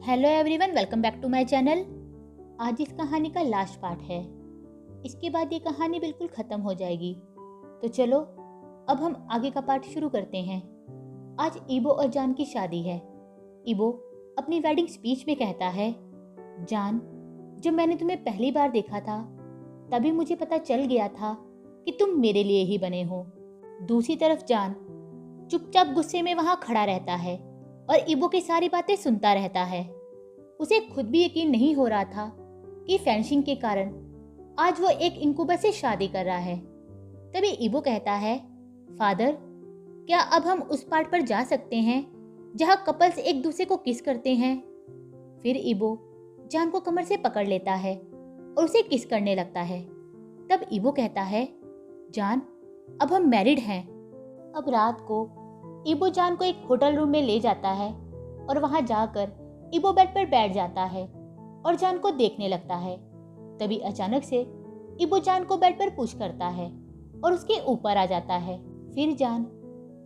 Hello everyone, welcome back to my channel. आज इस कहानी का लास्ट पार्ट है। इसके बाद ये कहानी बिल्कुल ख़त्म हो जाएगी। तो चलो अब हम आगे का पार्ट शुरू करते हैं। आज ईबो और जान की शादी है। ईबो अपनी वेडिंग स्पीच में कहता है, जान, जब मैंने तुम्हें पहली बार देखा था तभी मुझे पता चल गया था कि तुम मेरे लिए ही बने हो। दूसरी तरफ जान चुपचाप गुस्से में वहाँ खड़ा रहता है और ईबो की सारी बातें सुनता रहता है। उसे खुद भी यकीन नहीं हो रहा था कि फेंसिंग के कारण आज वो एक इंकुबस से शादी कर रहा है। तभी ईबो कहता है, फादर, क्या अब हम उस पार्ट पर जा सकते हैं जहां कपल्स एक दूसरे को किस करते हैं? फिर ईबो जान को कमर से पकड़ लेता है और उसे किस करने लगता है। तब ईबो कहता है, जान, अब हम मैरिड हैं। अब रात को ईबो जान को एक होटल रूम में ले जाता है और वहां जाकर ईबो बेड पर बैठ जाता है और जान को देखने लगता है। तभी अचानक से ईबो जान को बेड पर पुश करता है और उसके ऊपर आ जाता है। फिर जान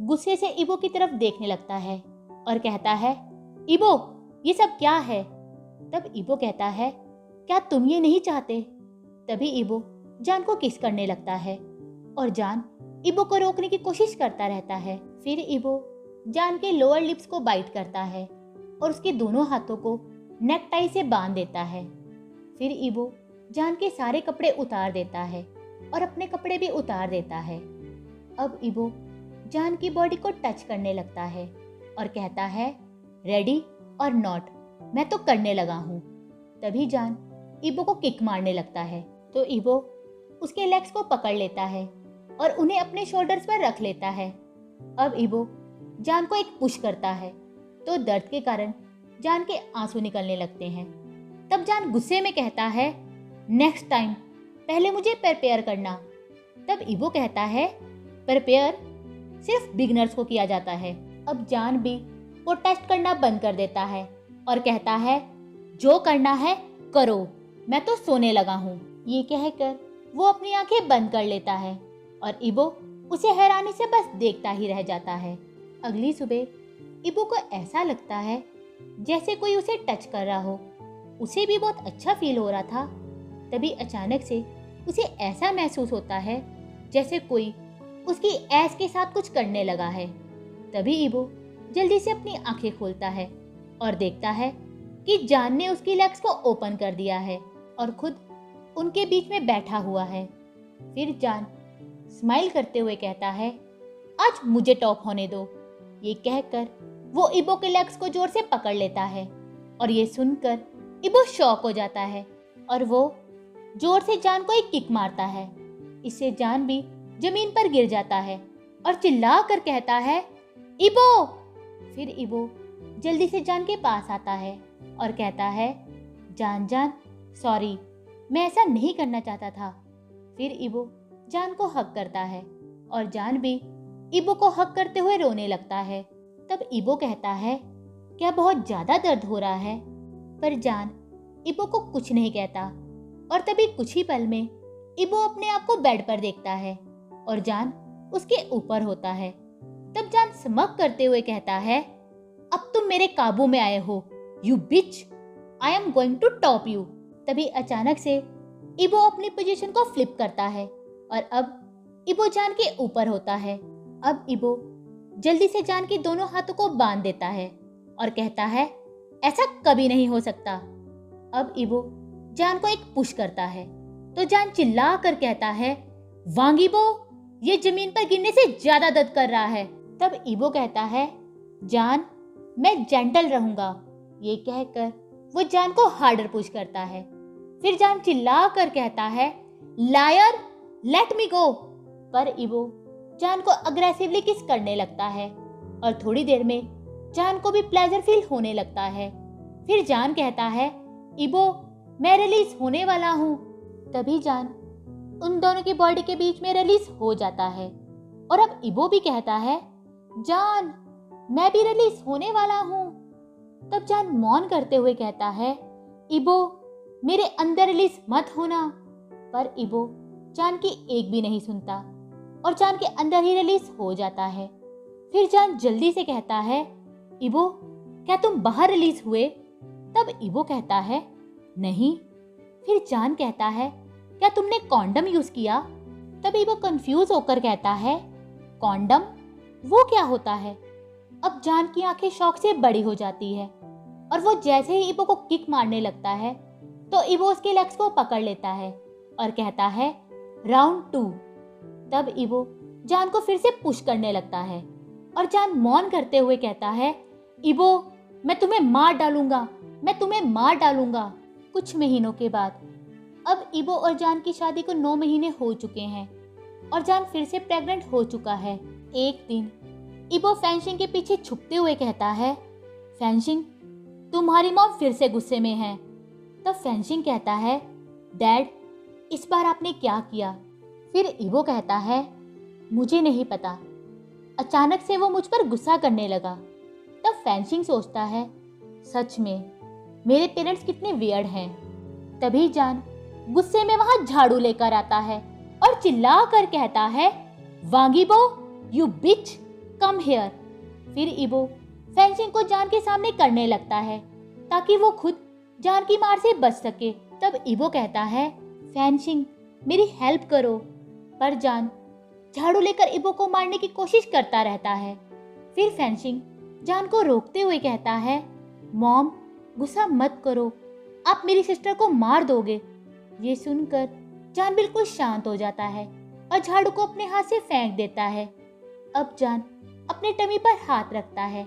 गुस्से से ईबो की तरफ देखने लगता है और कहता है, ईबो, ये सब क्या है? तब ईबो कहता है, क्या तुम ये नहीं चाहते? तभी ईबो जान को किस करने लगता है और जान ईबो को रोकने की कोशिश करता रहता है। फिर ईबो जान के लोअर लिप्स को बाइट करता है और उसके दोनों हाथों को नेक टाई से बांध देता है। फिर ईबो जान के सारे कपड़े उतार देता है और अपने कपड़े भी उतार देता है। अब ईबो जान की बॉडी को टच करने लगता है और कहता है, रेडी और नॉट, मैं तो करने लगा हूँ। तभी जान ईबो को किक मारने लगता है तो ईबो उसके लेग्स को पकड़ लेता है और उन्हें अपने शोल्डर्स पर रख लेता है। अब ईबो जान को एक पुश करता है तो दर्द के कारण जान के आंसू निकलने लगते हैं। तब जान गुस्से में कहता है, नेक्स्ट टाइम पहले मुझे प्रिपेयर करना। तब ईबो कहता है, प्रिपेयर सिर्फ बिगिनर्स को किया जाता है। अब जान भी वो टेस्ट करना बंद कर देता है और कहता है, जो करना है करो, मैं तो सोने लगा हूँ। ये कहकर वो अपनी आंखें बंद कर लेता है और ईबो उसे हैरानी से बस देखता ही रह जाता है। अगली सुबह ईबो को ऐसा लगता है जैसे कोई उसे टच कर रहा हो। उसे भी बहुत अच्छा फील हो रहा था। तभी अचानक से उसे ऐसा महसूस होता है जैसे कोई उसकी ऐस के साथ कुछ करने लगा है। तभी ईबो जल्दी से अपनी आंखें खोलता है और देखता है कि जान ने उसकी लेग्स को ओपन कर दिया है और खुद उनके बीच में बैठा हुआ है। फिर जान स्माइल करते हुए कहता है, आज मुझे टॉप होने दो। ये कहकर वो ईबो के लेग्स को जोर से पकड़ लेता है और ये सुनकर ईबो शॉक हो जाता है और वो जोर से जान को एक किक मारता है। इससे जान भी जमीन पर गिर जाता है और चिल्ला कर कहता है, ईबो। फिर ईबो जल्दी से जान के पास आता है और कहता है, जान जान सॉरी, मैं ऐसा नहीं करना चाहता था। फिर ईबो जान को हक करता है और जान भी ईबो को हक करते हुए रोने लगता है। तब ईबो कहता है, क्या बहुत ज्यादा दर्द हो रहा है? पर जान ईबो को कुछ नहीं कहता और तभी कुछ ही पल में ईबो अपने आप को बेड पर देखता है और जान उसके ऊपर होता है। तब जान स्मक करते हुए कहता है, अब तुम मेरे काबू में आए हो, you bitch, I am going to top you. तभी अचानक से ईबो अपनी पोजीशन को फ्लिप करता है और अब ईबो जान के ऊपर होता है। अब ईबो जल्दी से जान के दोनों हाथों को बांध देता है और कहता है, ऐसा कभी नहीं हो सकता। अब ईबो जान को एक पुश करता है तो जान चिल्ला कर कहता है, वांग ईबो, ये जमीन पर गिरने से ज्यादा दर्द कर रहा है। तब ईबो कहता है, जान, मैं जेंटल रहूंगा। ये कहकर वो जान को हार्डर पुश करता है। फिर जान चिल्ला कर कहता है, लायर, लेट मी गो। पर ईबो जान को अग्रेसिवली किस करने लगता है और थोड़ी देर में जान को भी प्लेजर फील होने लगता है। फिर जान कहता है, ईबो, मैं रिलीज होने वाला हूँ। तभी जान उन दोनों की बॉडी के बीच में रिलीज हो जाता है और अब ईबो भी कहता है, जान, मैं भी रिलीज होने वाला हूँ। तब जान मौन करते हुए कहता है, ईबो, मेरे अंदर रिलीज मत होना। पर ईबो जान की एक भी नहीं सुनता और जान के अंदर ही रिलीज हो जाता है। फिर जान जल्दी से कहता है, ईबो, क्या तुम बाहर रिलीज हुए? तब इबो कहता है नहीं। फिर जान कहता है क्या तुमने कॉन्डम यूज किया? तब इबो कंफ्यूज होकर कहता है कॉन्डम, वो क्या होता है? अब जान की आंखें शौक से बड़ी हो जाती है और वो जैसे ही इबो को किक मारने लगता है तो इबो उसके लेग्स को पकड़ लेता है और कहता है राउंड 2। तब इबो जान को फिर से पुश करने लगता है और जान मौन करते हुए कहता है इबो, मैं तुम्हें मार डालूंगा, मैं तुम्हें मार डालूंगा। कुछ महीनों के बाद अब इबो और जान की शादी को 9 महीने हो चुके हैं और जान फिर से प्रेग्नेंट हो चुका है। एक दिन इबो फैंशिंग के पीछे छुपते हुए कहता है फैंशिंग, तुम्हारी मॉम फिर से गुस्से में है। तब फैंशिंग कहता है डैड, इस बार आपने क्या किया? फिर इबो कहता है मुझे नहीं पता, अचानक से वो मुझ पर गुस्सा करने लगा। तब फैंशिंग सोचता है सच में मेरे पेरेंट्स कितने वियर्ड हैं। तभी जान गुस्से में वहां झाड़ू लेकर आता है और चिल्ला कर कहता है वांगीबो, यू बिच, कम हियर। फिर इबो फैंशिंग को जान के सामने करने लगता है ताकि वो खुद जान की मार से बच सके। तब इबो कहता है फैंशिंग, मेरी हेल्प करो। पर जान झाड़ू लेकर इबो को मारने की कोशिश करता रहता है। फिर फैंशिंग जान को रोकते हुए कहता है मॉम, गुस्सा मत करो, आप मेरी सिस्टर को मार दोगे। ये सुनकर जान बिल्कुल शांत हो जाता है और झाड़ू को अपने हाथ से फेंक देता है। अब जान अपने टमी पर हाथ रखता है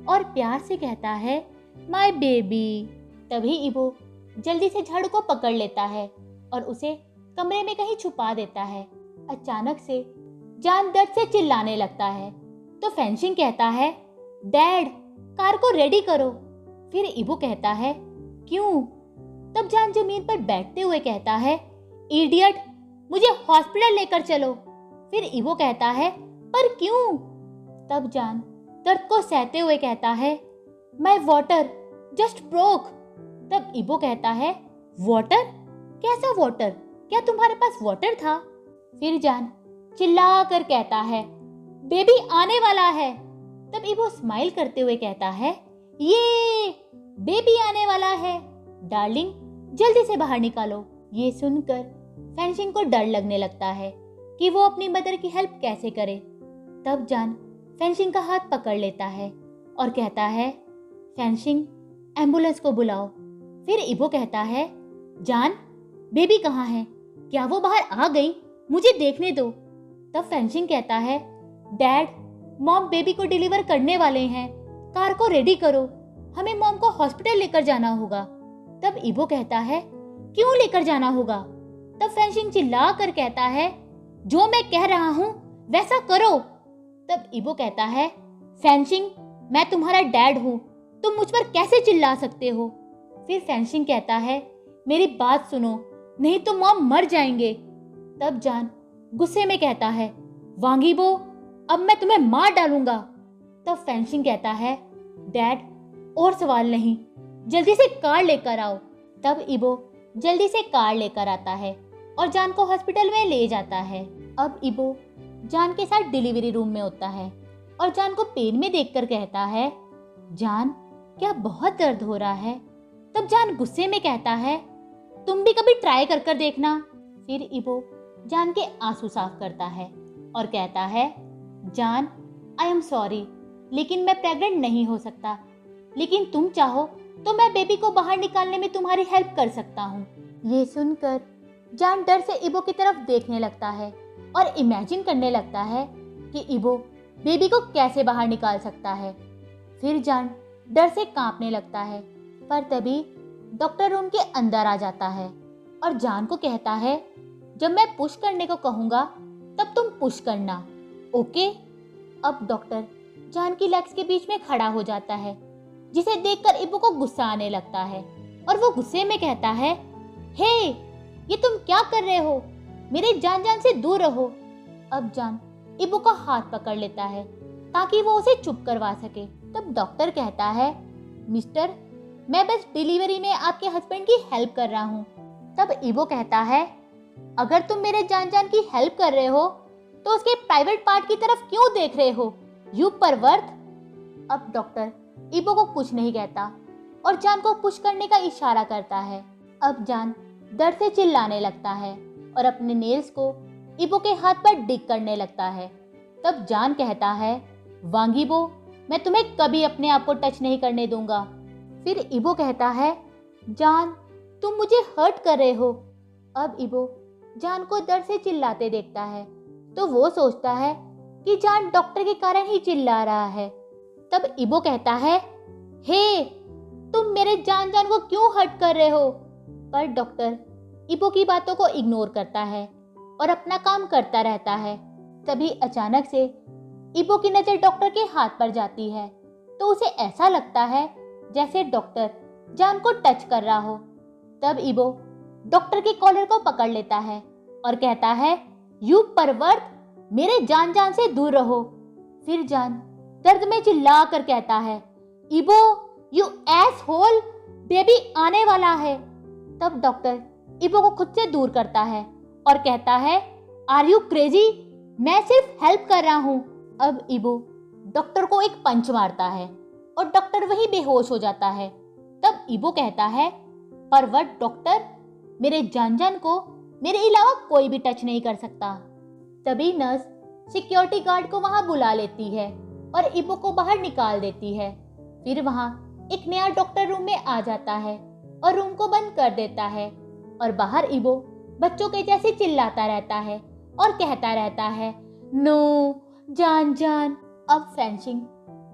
और प्यार से कहता है माय बेबी। तभी इबो जल्दी से झाड़ू को पकड़ लेता है और उसे कमरे में कहीं छुपा देता है। अचानक से जान दर्द से चिल्लाने लगता है तो फैंशिंग कहता है डैड, कार को रेडी करो। फिर इबो कहता है क्यों? तब जान जमीन पर बैठते हुए कहता है इडियट, मुझे हॉस्पिटल लेकर चलो। फिर इबो कहता है पर क्यों? तब जान दर्द को सहते हुए कहता है माय वाटर जस्ट ब्रोक। तब इबो कहता है वाटर? कैसा वाटर? क्या तुम्हारे पास वाटर था? फिर जान चिल्ला कर कहता है बेबी आने वाला है। तब इबो स्माइल करते हुए कहता है ये बेबी आने वाला है, डार्लिंग जल्दी से बाहर निकालो। ये सुनकर फैंशिंग को डर लगने लगता है कि वो अपनी मदर की हेल्प कैसे करे। तब जान फैंशिंग का हाथ पकड़ लेता है और कहता है फैंशिंग, एम्बुलेंस को बुलाओ। फिर इबो कहता है जान, बेबी कहाँ है? क्या वो बाहर आ गई? मुझे देखने दो। तब फैंशिंग कहता है डैड, मॉम बेबी को डिलीवर करने वाले हैं, कार को रेडी करो, हमें मॉम को हॉस्पिटल लेकर जाना होगा। तब इबो कहता है क्यों लेकर जाना होगा? तब फैंशिंग चिल्ला कर कहता है जो मैं कह रहा हूं वैसा करो। तब इबो कहता है फैंशिंग, मैं तुम्हारा डैड हूं, तुम मुझ पर कैसे चिल्ला सकते हो? फिर फैंशिंग कहता है मेरी बात सुनो, नहीं तो मॉम मर जाएंगे। तब जान गुस्से में कहता है वांगीबो, अब मैं तुम्हें मार डालूंगा। तब फैंशिंग कहता है डैड, और सवाल नहीं, जल्दी से कार लेकर आओ। तब इबो जल्दी से कार लेकर आता है और जान को हॉस्पिटल में ले जाता है। अब इबो जान के साथ डिलीवरी रूम में होता है और जान को पेन में देखकर कहता है जान, क्या बहुत दर्द हो रहा है? तब जान गुस्से में कहता है तुम भी कभी ट्राई कर कर देखना। फिर इबो जान के आंसू साफ करता है और कहता है जान, आई एम सॉरी, लेकिन मैं प्रेग्नेंट नहीं हो सकता, लेकिन तुम चाहो तो मैं बेबी को बाहर निकालने में तुम्हारी हेल्प कर सकता हूँ। ये सुनकर जान डर से इबो की तरफ देखने लगता है और इमेजिन करने लगता है कि इबो बेबी को कैसे बाहर निकाल सकता है। फिर जान डर से कांपने लगता है, पर तभी डॉक्टर रूम के अंदर आ जाता है और जान को कहता है जब मैं पुश करने को कहूँगा तब तुम पुश करना, ओके? अब डॉक्टर जान की लेग्स के बीच में खड़ा हो जाता है, जिसे देखकर इबो को गुस्सा आने लगता है और वो गुस्से में कहता है हे, ये तुम क्या कर रहे हो? मेरे जान से दूर रहो। अब जान इबो का हाथ पकड़ लेता है ताकि वो उसे चुप करवा सके। तब डॉक्टर कहता है मिस्टर, मैं बस डिलीवरी में आपके हस्बैंड की हेल्प कर रहा हूँ। तब इबो कहता है अगर तुम मेरे जान की हेल्प कर रहे हो तो उसके प्राइवेट पार्ट की तरफ क्यों देख रहे हो, यू परवर्त? अब डॉक्टर इबो को कुछ नहीं कहता और जान को पुश करने का इशारा करता है। अब जान दर्द से चिल्लाने लगता है और अपने नेल्स को इबो के हाथ पर डिग करने लगता है। तब जान कहता है, वांगीबो, मैं तुम्हें कभी अपने आप को टच नहीं करने दूंगा। फिर इबो कहता है, जान तुम मुझे हर्ट कर रहे हो। अब इबो जान को दर्द से चिल्लाते देखता है तो वो सोचता है कि जान डॉक्टर के कारण ही चिल्ला रहा है। तब इबो कहता है, हे, तुम मेरे जान को क्यों हर्ट कर रहे हो? पर डॉक्टर इबो की बातों को इग्नोर करता है और अपना काम करता रहता है। तभी अचानक से इबो की नज़र डॉक्टर के हाथ पर जाती है तो उसे ऐसा लगता है जैसे डॉक्टर जान को टच कर रहा हो। तब इबो डॉक्टर के कॉलर को पकड़ लेता है और कहता है, यू परवर्ट, मेरे जान से दूर रहो। फिर जान दर्द में चिल्ला कर कहता है, इबो, यू एसहोल, बेबी आने वाला है। तब डॉक्टर इबो को खुद से दूर करता है और कहता है, आर यू क्रेजी, मैं सिर्फ हेल्प कर रहा हूँ। अब इबो डॉक्टर को एक पंच मारता है और डॉक्टर वहीं बेहोश हो जाता है। तब इबो कहता है, परवर्ट डॉक्टर, मेरे जान को मेरे अलावा कोई भी टच नहीं कर सकता। तभी नर्स सिक्योरिटी गार्ड को वहां बुला लेती है और इबो को बाहर निकाल देती है। फिर वहां एक नया डॉक्टर रूम में आ जाता है और रूम को बंद कर देता है और बाहर इबो बच्चों के जैसे चिल्लाता रहता है और कहता रहता है, नो जान। अब फेंशिंग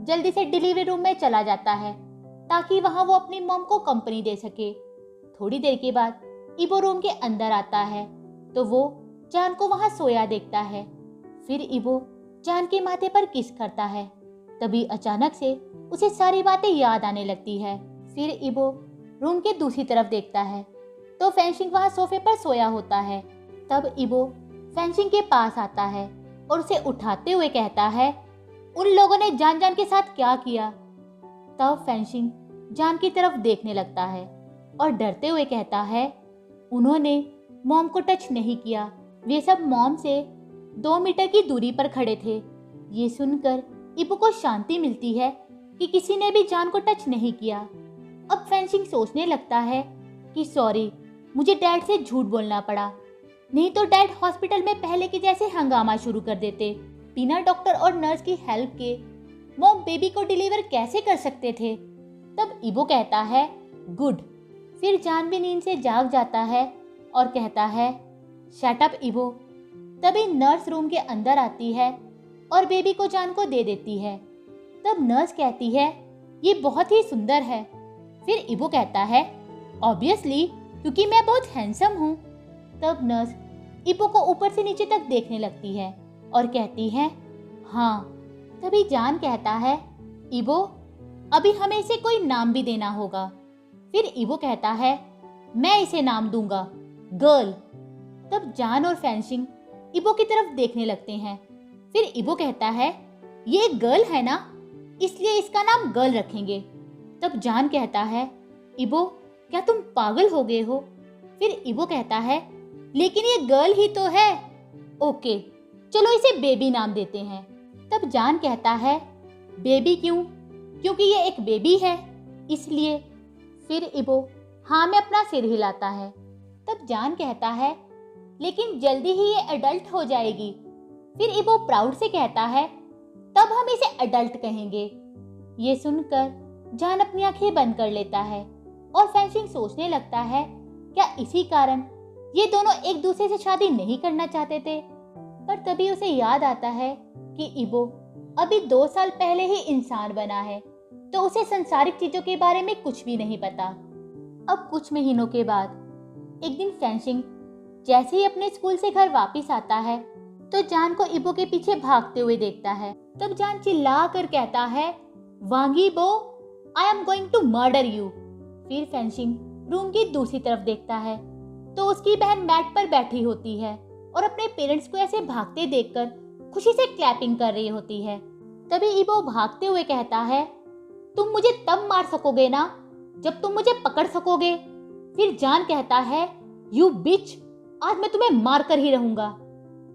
जल्दी से डिलीवरी रूम में चला जाता है ताकि वहां वो अपनी मॉम को कंपनी दे सके। थोड़ी देर के बाद इबो रूम के अंदर आता है तो वो जान को वहां सोया देखता है। फिर इबो जान के माथे पर किस करता है। तभी अचानक से उसे सारी बातें याद आने लगती है। फिर इबो रूम के दूसरी तरफ देखता है तो फेंशिंग वहां सोफे पर सोया होता है। तब इबो फेंशिंग के पास आता है और उसे उठाते हुए कहता है, उन लोगों ने जान के साथ क्या किया? तब फेंशिंग जान की तरफ देखने लगता है और डरते हुए कहता है, उन्होंने मॉम को टच नहीं किया, वे सब मॉम से 2 मीटर की दूरी पर खड़े थे। ये सुनकर इबो को शांति मिलती है कि किसी ने भी जान को टच नहीं किया। अब फेंशिंग सोचने लगता है कि सॉरी, मुझे डैड से झूठ बोलना पड़ा, नहीं तो डैड हॉस्पिटल में पहले के जैसे हंगामा शुरू कर देते। बिना डॉक्टर और नर्स की हेल्प के मॉम बेबी को डिलीवर कैसे कर सकते थे? तब इबो कहता है, गुड। फिर जान भी नींद से जाग जाता है और कहता है, शट अप इबो। तभी नर्स रूम के अंदर आती है और बेबी को जान को दे देती है। तब नर्स कहती है, ये बहुत ही सुंदर है। फिर इबो कहता है, ऑब्वियसली, क्योंकि मैं बहुत हैंडसम हूँ। तब नर्स इबो को ऊपर से नीचे तक देखने लगती है और कहती है, हाँ। तभी जान कहता है, इबो, अभी हमें इसे कोई नाम भी देना होगा। फिर इबो कहता है, मैं इसे नाम दूंगा गर्ल। तब जान और फेंशिंग इबो की तरफ देखने लगते हैं। फिर इबो कहता है, ये गर्ल है ना, इसलिए इसका नाम गर्ल रखेंगे। तब जान कहता है, इबो, क्या तुम पागल हो गए हो? फिर इबो कहता है, लेकिन ये गर्ल ही तो है। ओके, चलो इसे बेबी नाम देते हैं। तब जान कहता है, बेबी क्यों? क्योंकि ये एक बेबी है, इसलिए। फिर इबो हाँ में अपना सिर हिलाता है। तब जान कहता है, लेकिन जल्दी ही ये एडल्ट हो जाएगी। फिर इबो प्राउड से कहता है, तब हम इसे एडल्ट कहेंगे। ये सुनकर जान अपनी आंखें बंद कर लेता है और फेंशिंग सोचने लगता है, क्या इसी कारण ये दोनों एक दूसरे से शादी नहीं करना चाहते थे? पर तभी उसे याद आता है कि इबो अभी 2 साल पहले ही इंसान बना है, तो उसे संसारिक चीजों के बारे में कुछ भी नहीं पता। अब कुछ महीनों के बाद एक दिन फेंशिंग जैसे ही अपने स्कूल से घर वापस आता है तो जान को इबो के पीछे भागते हुए देखता है। तब जान चिल्ला कर कहता है, वांगीबो, I am going to murder you. फिर फेंशिंग रूम की दूसरी तरफ देखता है तो उसकी बहन मैट पर बैठी होती है और अपने पेरेंट्स को ऐसे भागते देखकर खुशी से क्लैपिंग कर रही होती है। तभी इबो भागते हुए कहता है, तुम मुझे तब मार सकोगे ना जब तुम मुझे पकड़ सकोगे। फिर जान कहता है, यू बिच, आज मैं तुम्हें मार कर ही रहूंगा।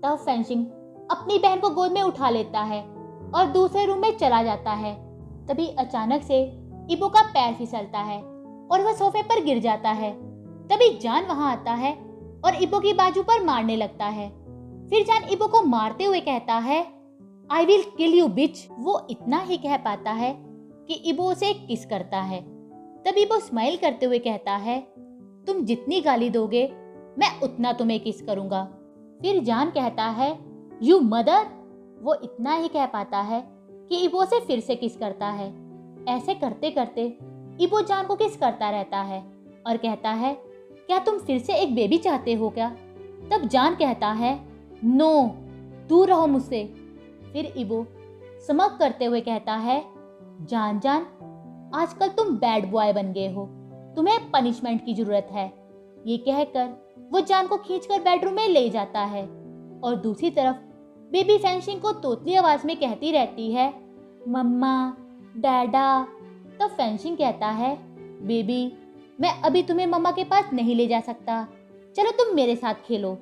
तब फेंशिंग अपनी बहन को गोद में उठा लेता है और दूसरे रूम में चला जाता है। तभी अचानक से इबो का पैर फिसलता है और वह सोफे पर गिर जाता है। तभी जान वहां आता है और इबो की बाजू पर मारने लगता है। फिर जान इबो को मारते हुए कहता है, आई विल किल यू बिच। वो इतना ही कह पाता है कि इबो उसे किस करता है। तब इबो स्माइल करते हुए कहता है, तुम जितनी गाली दोगे मैं उतना तुम्हें किस करूंगा। फिर जान कहता है, यू मदर। वो इतना ही कह पाता है कि इबो से फिर से किस करता है। ऐसे करते करते इबो जान को किस करता रहता है और कहता है, क्या तुम फिर से एक बेबी चाहते हो क्या? तब जान कहता है, नो, दूर रहो मुझसे। फिर इबो स्मग करते हुए कहता है, जान आजकल तुम बैड बॉय बन गए हो, तुम्हें पनिशमेंट की जरूरत है। ये कहकर वो जान को खींचकर बेडरूम में ले जाता है और दूसरी तरफ बेबी फैंशिंग को तोतली आवाज में कहती रहती है, मम्मा, डैडा। तब फैंशिंग कहता है, बेबी, मैं अभी तुम्हें मम्मा के पास नहीं ले जा सकता, चलो तुम मेरे साथ खेलो।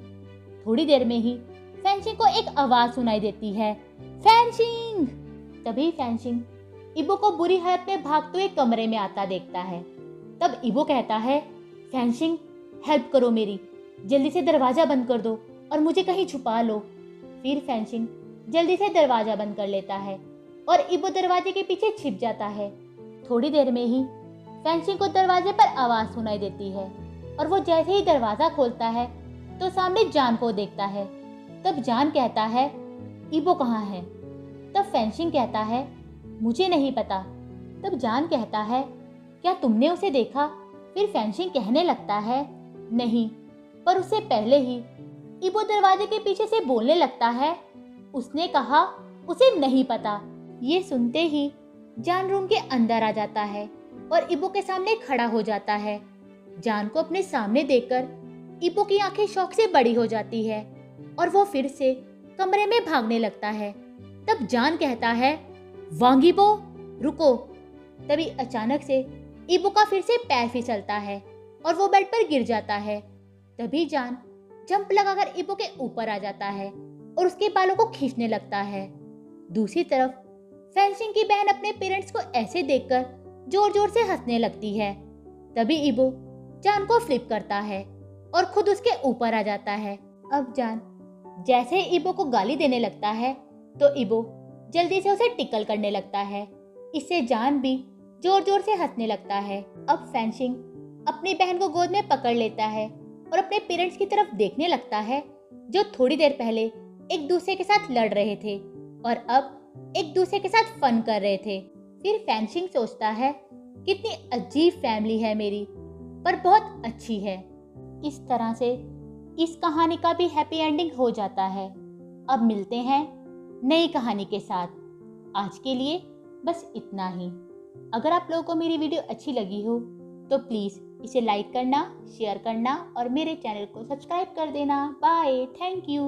थोड़ी देर में ही फैंशिंग को एक आवाज सुनाई देती है, फैंशिंग। तभी फैंशिंग इबो को बुरी हालत में भागते हुए कमरे में आता देखता है। तब इबो कहता है, फैंशिंग, हेल्प करो मेरी, जल्दी से दरवाजा बंद कर दो और मुझे कहीं छुपा लो। फिर फैंशिंग जल्दी से दरवाजा बंद कर लेता है और इबो दरवाजे के पीछे छिप जाता है। थोड़ी देर में ही फैंशिंग को दरवाजे पर आवाज सुनाई देती है और वो जैसे ही दरवाजा खोलता है तो सामने जान को देखता है। तब जान कहता है, इबो कहाँ है? तब फैंशिंग कहता है, मुझे नहीं पता। तब जान कहता है, क्या तुमने उसे देखा? फिर फैंशिंग कहने लगता है, नहीं, पर उससे पहले ही इबो दरवाजे के पीछे से बोलने लगता है, उसने कहा उसे नहीं पता। ये सुनते ही जान रूम के अंदर आ जाता है और इबो के सामने खड़ा हो जाता है। जान को अपने सामने देखकर इबो की आंखें शौक से बड़ी हो जाती है और वो फिर से कमरे में भागने लगता है। तब जान कहता है, वांगीबो, रुको। तभी अचानक से इबो का फिर से पैर फिसलता है और वो बेड पर गिर जाता है। तभी जान जंप लगाकर इबो के ऊपर आ जाता है और उसके बालों को खींचने लगता है। दूसरी तरफ फैंशिंग की बहन अपने पेरेंट्स को ऐसे देखकर जोर जोर से हंसने लगती है। तभी इबो जान को फ्लिप करता है और खुद उसके ऊपर आ जाता है। अब जान जैसे ही इबो को गाली देने लगता है तो इबो जल्दी से उसे टिकल करने लगता है। इससे जान भी जोर जोर से हंसने लगता है। अब फैंशिंग अपनी बहन को गोद में पकड़ लेता है और अपने पेरेंट्स की तरफ देखने लगता है, जो थोड़ी देर पहले एक दूसरे के साथ लड़ रहे थे और अब एक दूसरे के साथ फन कर रहे थे। फिर फैंशिंग सोचता है, कितनी अजीब फैमिली है मेरी, पर बहुत अच्छी है। इस तरह से इस कहानी का भी हैप्पी एंडिंग हो जाता है। अब मिलते हैं नई कहानी के साथ। आज के लिए बस इतना ही। अगर आप लोगों को मेरी वीडियो अच्छी लगी हो तो प्लीज़ इसे लाइक करना, शेयर करना और मेरे चैनल को सब्सक्राइब कर देना। Bye, thank you.